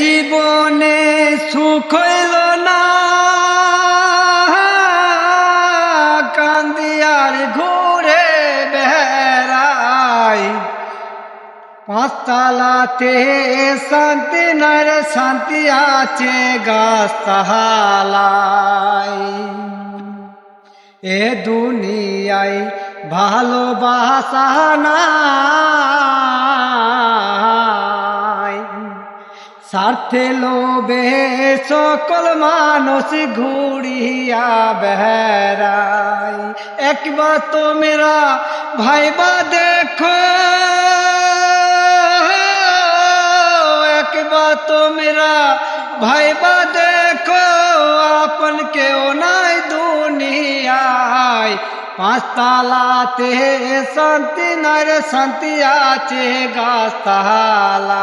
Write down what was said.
জীবনে সুখ হইল না, কান্দিয়ার ঘুরে বেড়াই। পাঁচতলাতে শান্তি নাই রে, শান্তি আছে গাছতলায়। এ দুনিয়ায় ভালোবাসা নাই, স্বার্থে লোভে সকল মানুষ ঘুরিয়া বেড়ায়। একবার তো মেরা ভাইবা দেখো, একবার তো মেরা ভাইবা দেখো, আপন কেউ নাই দুনিয়ায়। পাঁচতলাতে শান্তি নাই রে, শান্তি আছে গাছতলায়।